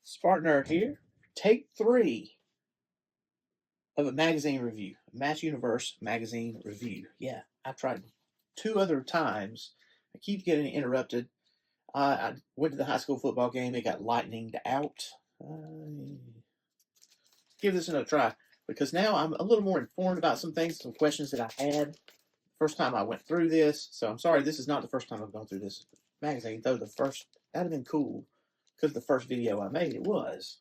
SpartanNerd here. Take 3 of a magazine review. Match Universe magazine review. Yeah, I've tried 2 other times. I keep getting interrupted. I went to the high school football game. It got lightninged out. Give this another try because now I'm a little more informed about some things, some questions that I had first time I went through this. So I'm sorry, this is not the first time I've gone through this magazine, though the first, that'd have been cool because the first video I made, it was.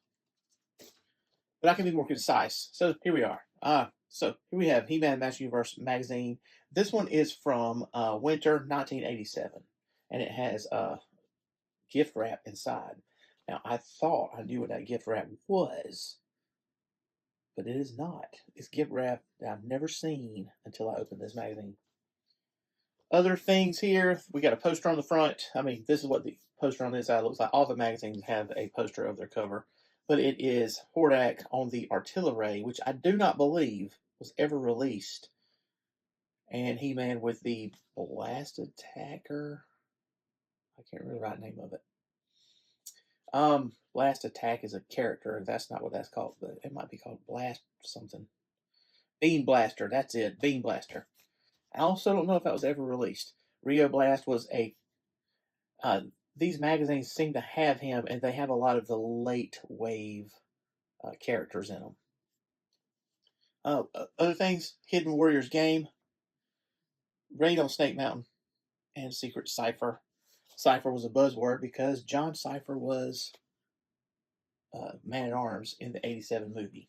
But I can be more concise. So here we are. So here we have He-Man Match Universe magazine. This one is from winter 1987, and it has gift wrap inside. Now, I thought I knew what that gift wrap was, but it is not. It's gift wrap that I've never seen until I opened this magazine. Other things here, we got a poster on the front. I mean, this is what the poster on this side looks like. All the magazines have a poster of their cover, but it is Hordak on the artillery, which I do not believe was ever released. And He-Man with the Blast Attacker. I can't remember the right name of it. Blast Attack is a character. That's not what that's called, but it might be called Blast something. Beam Blaster, that's it. Beam Blaster. I also don't know if that was ever released. Rio-Blast was a... these magazines seem to have him, and they have a lot of the late wave characters in them. Other things, Hidden Warriors game, Raid on Snake Mountain, and Secret Cipher. Cipher was a buzzword because John Cipher was Man-at-Arms in the 87 movie.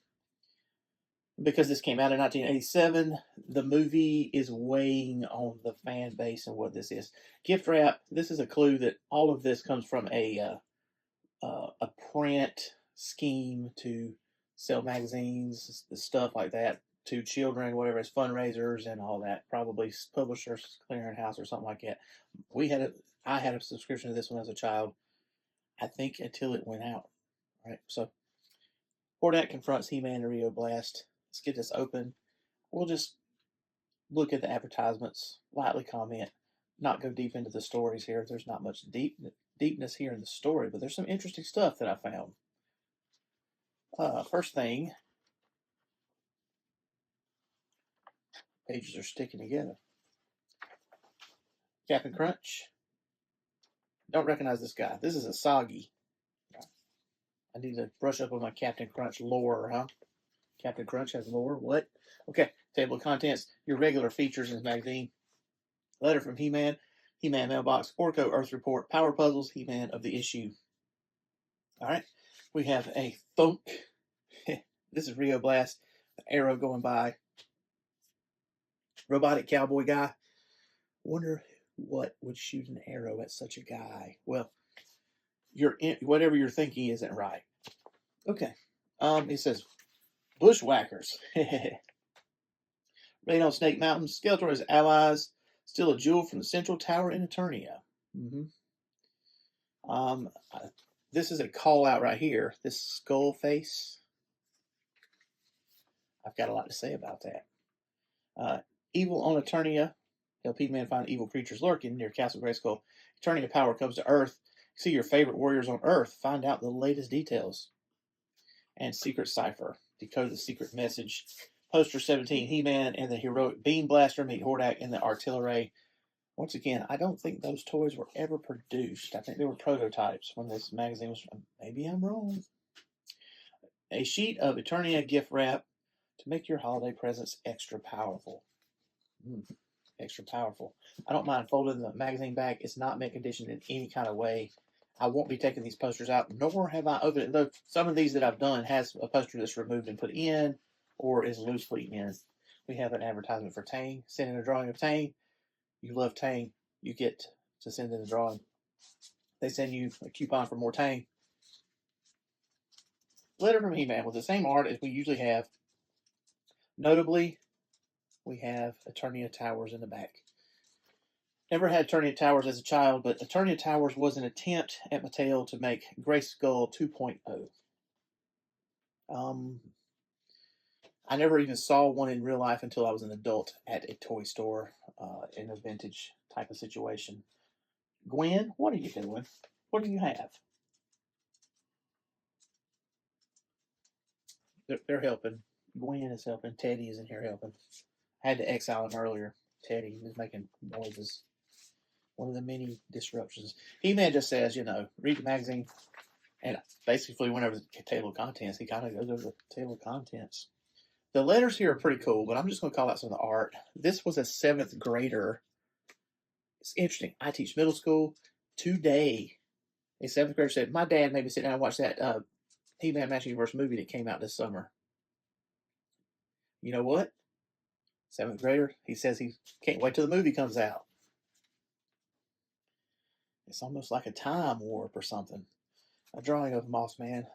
Because this came out in 1987, the movie is weighing on the fan base and what this is. Gift wrap, this is a clue that all of this comes from a print scheme to sell magazines, stuff like that, to children, whatever, it's fundraisers and all that. Probably Publishers Clearinghouse or something like that. I had a subscription to this one as a child, I think, until it went out. Right, so Hordak confronts He-Man and Rio-Blast. Let's get this open. We'll just look at the advertisements, lightly comment, not go deep into the stories here. There's not much deepness here in the story, but there's some interesting stuff that I found. First thing, pages are sticking together. Captain Crunch. Don't recognize this guy. This is a Soggy. I need to brush up on my Captain Crunch lore, huh? Captain Crunch has lore? What? Okay, table of contents. Your regular features in this magazine. Letter from He-Man. He-Man mailbox. Orko Earth Report. Power puzzles. He-Man of the issue. All right. We have a thunk. This is Rio-Blast. An arrow going by. Robotic cowboy guy. Wonder what would shoot an arrow at such a guy. Well, whatever you're thinking isn't right. Okay. It says Bushwhackers. Raid on Snake Mountain. Skeletor and his allies steal a jewel from the Central Tower in Eternia. This is a call out right here. This skull face. I've got a lot to say about that. Evil on Eternia. Help He-Man find evil creatures lurking near Castle Grayskull. Eternia power comes to Earth. See your favorite warriors on Earth. Find out the latest details. And Secret Cipher. Decode the secret message. Poster 17. He-Man and the heroic Beam Blaster meet Hordak in the artillery. Once again, I don't think those toys were ever produced. I think they were prototypes when this magazine was... Maybe I'm wrong. A sheet of Eternia gift wrap to make your holiday presents extra powerful. Extra powerful. I don't mind folding the magazine back. It's not mint condition in any kind of way. I won't be taking these posters out, nor have I opened it. Though some of these that I've done has a poster that's removed and put in, or is loosely in. We have an advertisement for Tang. Send in a drawing of Tang. You love Tang. You get to send in a drawing. They send you a coupon for more Tang. Letter from He-Man with the same art as we usually have. Notably, we have Eternia Towers in the back. Never had Eternia Towers as a child, but Eternia Towers was an attempt at Mattel to make Grayskull 2.0. I never even saw one in real life until I was an adult at a toy store in a vintage type of situation. Gwen, what are you doing? What do you have? They're helping. Gwen is helping. Teddy is in here helping. I had to exile him earlier. Teddy was making noises. One of the many disruptions. He-Man just says, read the magazine. And basically, whenever the table of contents, he kind of goes over the table of contents. The letters here are pretty cool, but I'm just going to call out some of the art. This was a 7th grader. It's interesting. I teach middle school. Today, a 7th grader said, my dad made me sit down and watch that He-Man Master Universe movie that came out this summer. You know what? 7th grader, he says he can't wait till the movie comes out. It's almost like a time warp or something. A drawing of Moss Man.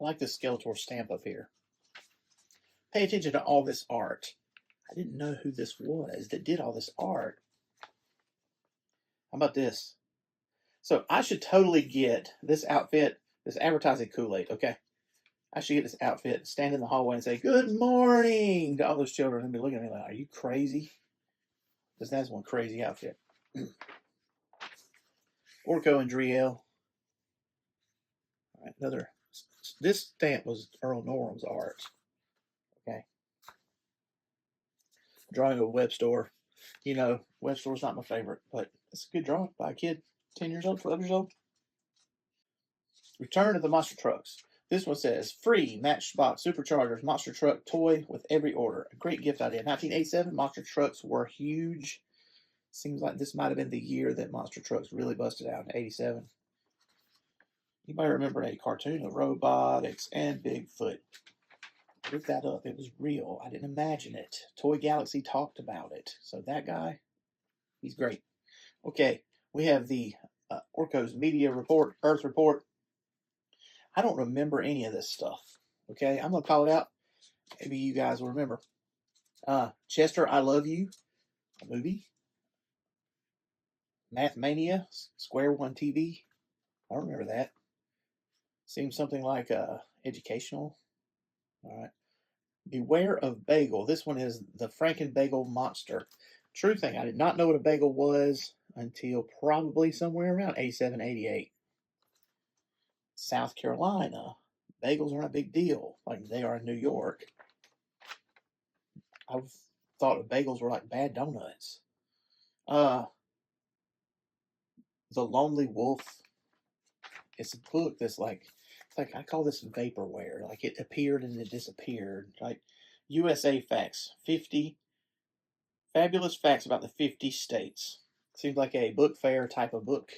I like this Skeletor stamp up here. Pay attention to all this art. I didn't know who this was that did all this art. How about this? So I should totally get this outfit, this advertising Kool-Aid, okay? I should get this outfit, stand in the hallway and say, good morning to all those children and be looking at me like, are you crazy? Because that's one crazy outfit. Orko and Driel. All right, another. This stamp was Earl Norham's art. Okay. Drawing of Web Store. Web Store's not my favorite, but it's a good drawing by a kid, 10 years old, 12 years old. Return of the Monster Trucks. This one says, free Matchbox Superchargers Monster Truck toy with every order. A great gift idea. 1987, Monster Trucks were huge. Seems like this might have been the year that Monster Trucks really busted out in 87. You might remember a cartoon of robotics and Bigfoot. Look that up. It was real. I didn't imagine it. Toy Galaxy talked about it. So that guy, he's great. Okay, we have the Orko's Media Report, Earth Report. I don't remember any of this stuff. Okay, I'm going to call it out. Maybe you guys will remember. Chester, I Love You, a movie. Mathmania, Square One TV. I don't remember that. Seems something like educational. All right. Beware of Bagel. This one is the Franken Bagel Monster. True thing, I did not know what a bagel was until probably somewhere around 87, 88. South Carolina. Bagels aren't a big deal like they are in New York. I thought bagels were like bad donuts. The Lonely Wolf. It's a book that's like I call this vaporware. Like it appeared and it disappeared. Like USA Facts. 50 fabulous facts about the 50 states. Seems like a book fair type of book.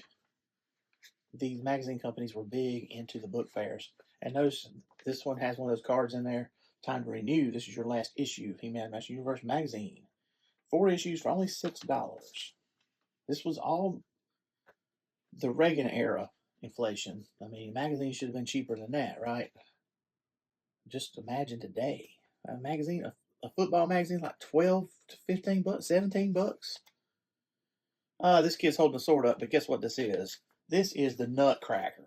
These magazine companies were big into the book fairs. And notice this one has one of those cards in there. Time to renew. This is your last issue. He-Man Master Universe magazine. 4 issues for only $6. This was all the Reagan era inflation. I mean, magazines should have been cheaper than that, right? Just imagine today. A magazine, a football magazine, like 12 to 15 bucks, 17 bucks. This kid's holding a sword up, but guess what this is? This is the Nutcracker.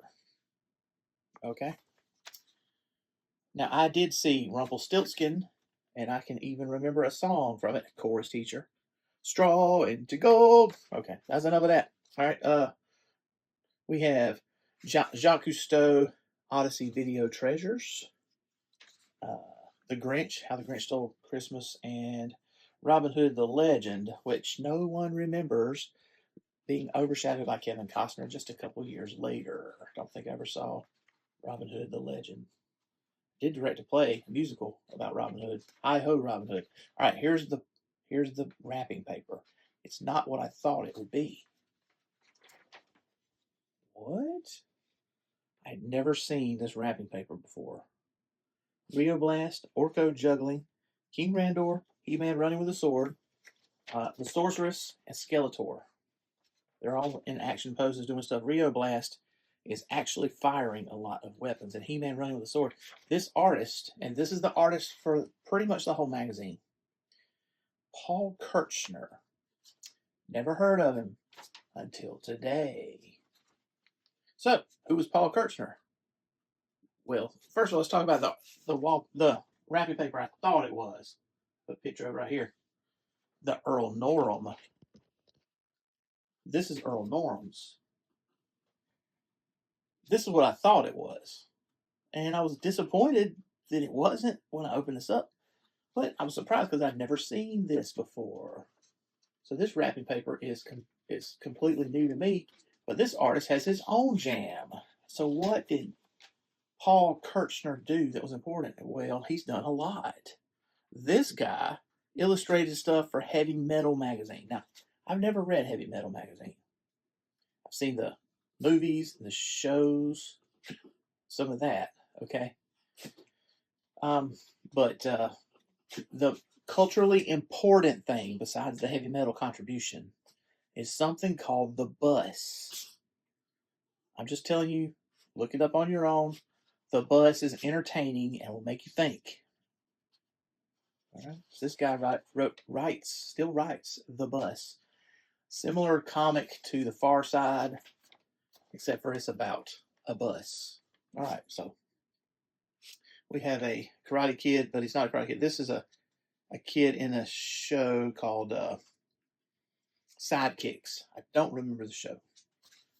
Okay? Now, I did see Rumpelstiltskin, and I can even remember a song from it. Chorus teacher. Straw into gold. Okay, that's enough of that. All right, we have Jacques Cousteau, Odyssey Video Treasures. The Grinch, How the Grinch Stole Christmas, and Robin Hood the Legend, which no one remembers being overshadowed by Kevin Costner just a couple years later. I don't think I ever saw Robin Hood the Legend. Did direct a play, a musical about Robin Hood. Hi-ho, Robin Hood. All right, here's the wrapping paper. It's not what I thought it would be. What? I'd never seen this wrapping paper before. Rio-Blast, Orko juggling, King Randor, He-Man running with a sword, the Sorceress, and Skeletor. They're all in action poses doing stuff. Rio-Blast is actually firing a lot of weapons, and He-Man running with a sword. This artist, and this is the artist for pretty much the whole magazine, Paul Kirchner. Never heard of him until today. So, who was Paul Kirchner? Well, first of all, let's talk about the wrapping paper I thought it was. Put a picture of it right here. The Earl Norham. This is Earl Norham's. This is what I thought it was. And I was disappointed that it wasn't when I opened this up, but I was surprised because I'd never seen this before. So this wrapping paper is completely new to me, but this artist has his own jam. So what did Paul Kirchner do that was important? Well, he's done a lot. This guy illustrated stuff for Heavy Metal magazine. Now, I've never read Heavy Metal magazine. I've seen the movies, the shows, some of that, okay? But the culturally important thing besides the heavy metal contribution is something called the bus. I'm just telling you, look it up on your own. The bus is entertaining and will make you think. All right? So this guy still writes The Bus. Similar comic to The Far Side, except for it's about a bus. All right, so we have a Karate Kid, but he's not a Karate Kid. This is a kid in a show called Sidekicks. I don't remember the show.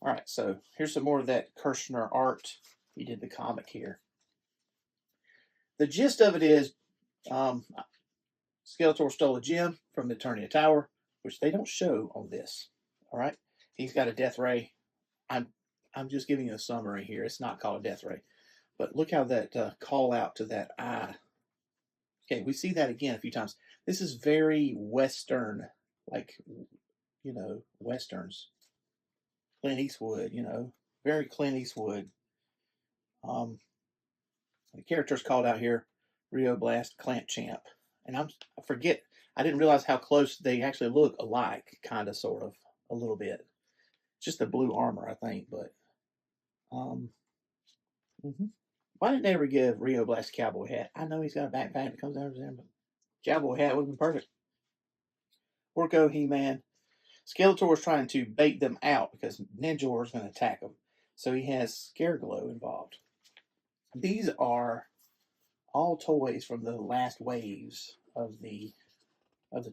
All right, so here's some more of that Kirchner art. He did the comic here. The gist of it is Skeletor stole a gem from the Eternia Tower, which they don't show on this. All right, he's got a death ray. I'm just giving you a summary here. It's not called a death ray, but look how that call out to that eye. Okay, we see that again a few times. This is very Western, like, you know, Westerns. Clint Eastwood, you know, very Clint Eastwood. The character's called out here, Rio-Blast, Clamp Champ. And I forget, I didn't realize how close they actually look alike, kind of, sort of, a little bit. Just the blue armor, I think, but why didn't they ever give Rio-Blast a cowboy hat? I know he's got a backpack that comes down to him, but cowboy hat would have been perfect. Orko, He-Man. Skeletor is trying to bait them out because Ninjor is going to attack them. So he has Scareglow involved. These are all toys from the last waves of the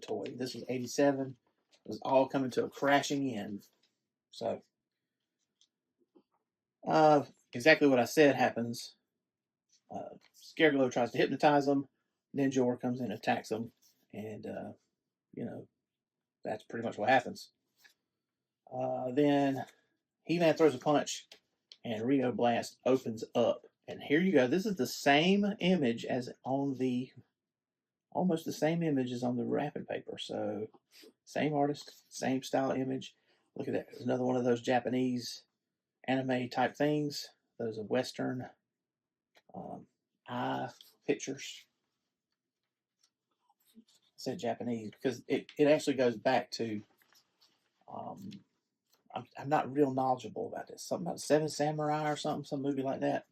toy. This was 87. It was all coming to a crashing end. So exactly what I said happens. Scareglow tries to hypnotize them. Ninjor comes in and attacks them. And, you know, that's pretty much what happens. Then He-Man throws a punch and Rio-Blast opens up. And here you go. This is the same image as on the, almost the same image as on the wrapping paper. So, same artist, same style image. Look at that. There's another one of those Japanese anime type things. Those are Western eye pictures. I said Japanese because it actually goes back to, I'm not real knowledgeable about this. Something about Seven Samurai or something, some movie like that.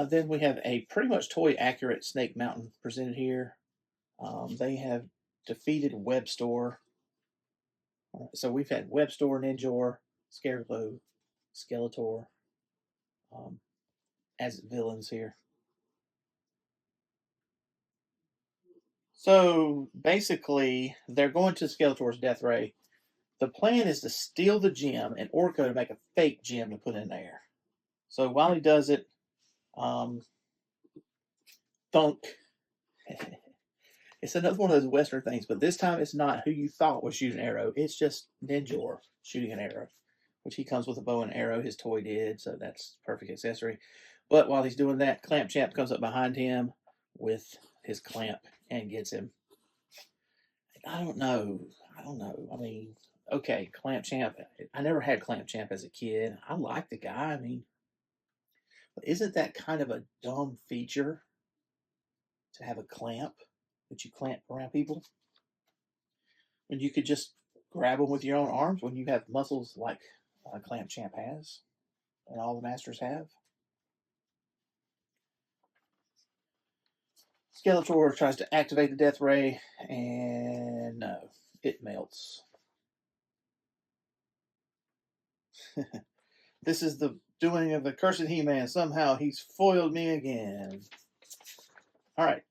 Then we have a pretty much toy accurate Snake Mountain presented here. They have defeated Webstore. So we've had Webstore, Ninjor, Scareglow, Skeletor as villains here. So basically, they're going to Skeletor's death ray. The plan is to steal the gem and Orko to make a fake gem to put in there. So while he does it, thunk. It's another one of those Western things, but this time it's not who you thought was shooting an arrow. It's just Ninjor shooting an arrow, which he comes with a bow and arrow. His toy did, so that's perfect accessory. But while he's doing that, Clamp Champ comes up behind him with his clamp and gets him. I don't know. I mean, okay, Clamp Champ. I never had Clamp Champ as a kid. I like the guy. I mean, but isn't that kind of a dumb feature to have a clamp that you clamp around people when you could just grab them with your own arms when you have muscles like Clamp Champ has and all the masters have? Skeletor tries to activate the death ray, and no, it melts. This is the doing of the cursed He-Man. Somehow he's foiled me again. All right.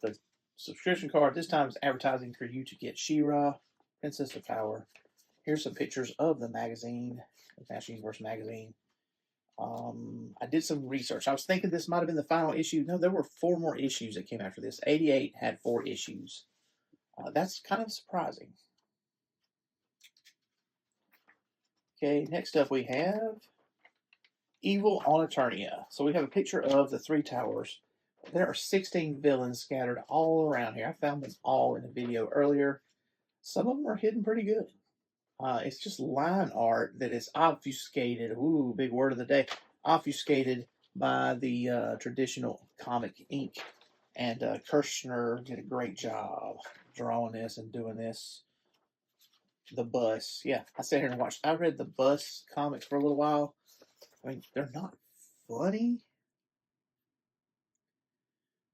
The subscription card this time is advertising for you to get She-Ra, Princess of Power. Here's some pictures of the magazine, the Master Universe magazine. I did some research. I was thinking this might have been the final issue. No, there were 4 more issues that came after this. 88 had 4 issues. That's kind of surprising. Okay, next up we have Evil on Eternia. So we have a picture of the 3 towers. There are 16 villains scattered all around here. I found them all in a video earlier. Some of them are hidden pretty good. It's just line art that is obfuscated. Ooh, big word of the day. Obfuscated by the traditional comic ink. And Kirchner did a great job drawing this and doing this. The Bus. Yeah, I sat here and watched. I read the Bus comics for a little while. I mean, they're not funny.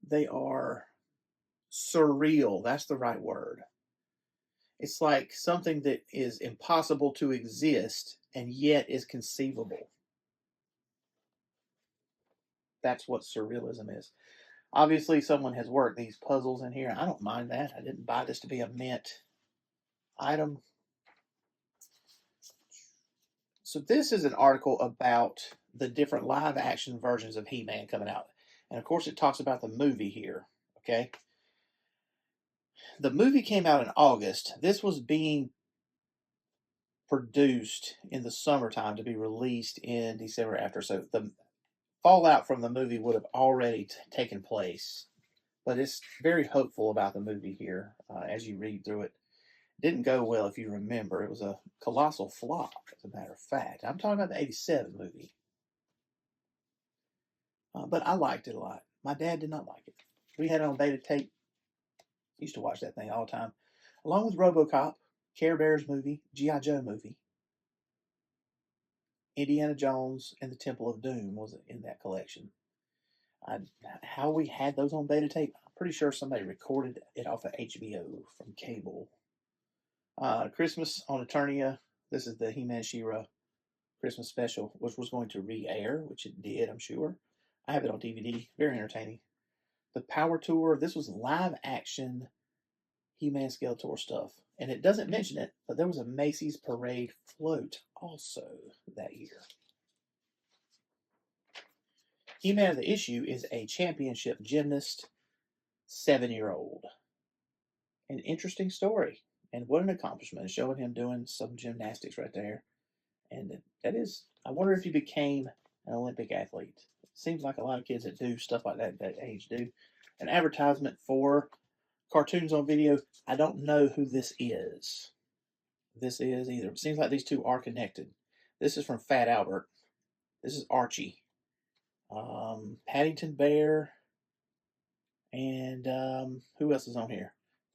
They are surreal. That's the right word. It's like something that is impossible to exist and yet is conceivable. That's what surrealism is. Obviously, someone has worked these puzzles in here. I don't mind that. I didn't buy this to be a mint item. So this is an article about the different live action versions of He-Man coming out. And of course, it talks about the movie here. Okay. The movie came out in August. This was being produced in the summertime to be released in December after. So the fallout from the movie would have already taken place. But it's very hopeful about the movie here as you read through it. It didn't go well, if you remember. It was a colossal flop, as a matter of fact. I'm talking about the 87 movie. But I liked it a lot. My dad did not like it. We had it on beta tape. Used to watch that thing all the time. Along with RoboCop, Care Bears movie, G.I. Joe movie. Indiana Jones and the Temple of Doom was in that collection. How we had those on beta tape, I'm pretty sure somebody recorded it off of HBO from cable. Christmas on Eternia. This is the He-Man She-Ra Christmas special, which was going to re-air, which it did, I'm sure. I have it on DVD. Very entertaining. The Power Tour. This was live action He-Man Skeletor stuff. And it doesn't mention it, but there was a Macy's Parade float also that year. He-Man of the issue is a championship gymnast, 7-year-old. An interesting story. And what an accomplishment, showing him doing some gymnastics right there. And that is, I wonder if he became an Olympic athlete. It seems like a lot of kids that do stuff like that at that age do. An advertisement for Cartoons on Video. I don't know who this is. This is either. It seems like these two are connected. This is from Fat Albert. This is Archie. Paddington Bear. And who else is on here?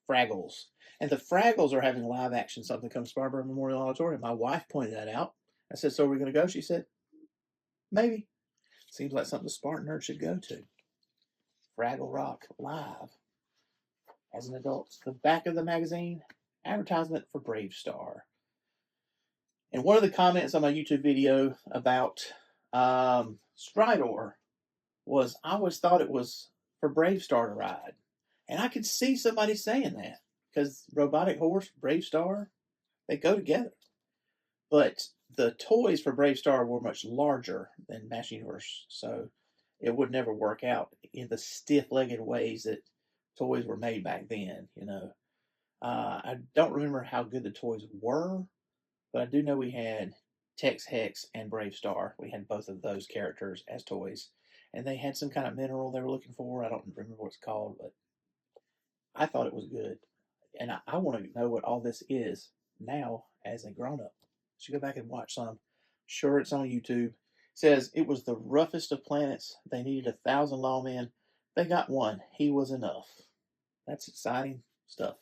Fraggles. And the Fraggles are having live action something come Scarborough Memorial Auditorium. My wife pointed that out. I said, so are we going to go? She said, maybe. Seems like something the SpartanNerd should go to. Fraggle Rock live. As an adult. The back of the magazine, advertisement for Brave Star. And one of the comments on my YouTube video about Stridor was, I always thought it was for Brave Star to ride. And I could see somebody saying that. Because Robotic Horse, Brave Star, they go together. But the toys for Brave Star were much larger than Master Universe. So it would never work out in the stiff-legged ways that toys were made back then, you know. I don't remember how good the toys were, but I do know we had Tex Hex and Brave Star. We had both of those characters as toys. And they had some kind of mineral they were looking for. I don't remember what it's called, but I thought it was good. And I want to know what all this is now as a grown-up. Should go back and watch some. Sure, it's on YouTube. It says, it was the roughest of planets. They needed 1,000 lawmen. They got one. He was enough. That's exciting stuff.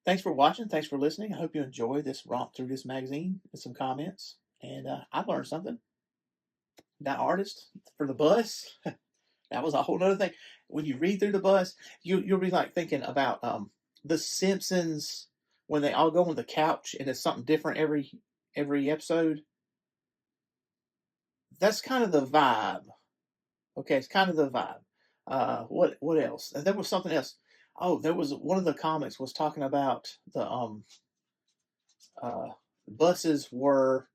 Thanks for watching. Thanks for listening. I hope you enjoy this romp through this magazine and some comments. And I learned something. That artist for the bus, that was a whole other thing. When you read through the bus, you'll be like thinking about the Simpsons when they all go on the couch and it's something different every episode. That's kind of the vibe. Okay, it's kind of the vibe. What else? There was something else. Oh, there was one of the comics was talking about the buses were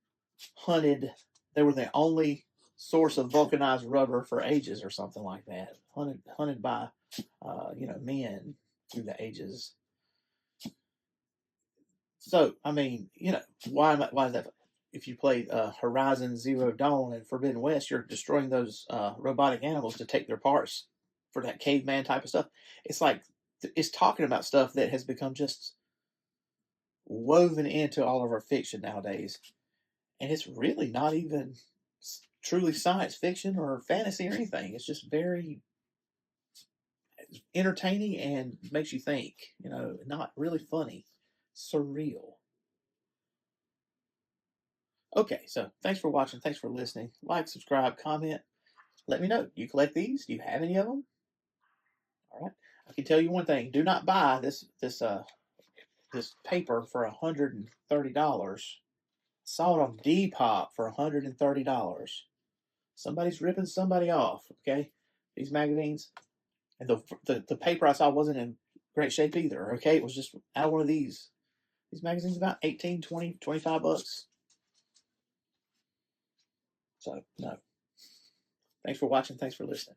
hunted they were the only source of vulcanized rubber for ages or something like that. Hunted by, men through the ages. So, I mean, why is that? If you played Horizon Zero Dawn and Forbidden West, you're destroying those robotic animals to take their parts for that caveman type of stuff. It's like it's talking about stuff that has become just woven into all of our fiction nowadays, and it's really not even truly science fiction or fantasy or anything. It's just very entertaining and makes you think. Not really funny, surreal. Okay, so thanks for watching. Thanks for listening. Like, subscribe, comment. Let me know. Do you collect these? Do you have any of them? All right. I can tell you one thing. Do not buy this paper for $130. Saw it on Depop for $130. Somebody's ripping somebody off. Okay, these magazines and the paper I saw wasn't in great shape either. Okay, it was just out of one of these. These magazines about 18, 20, 25 bucks. So no. Thanks for watching. Thanks for listening.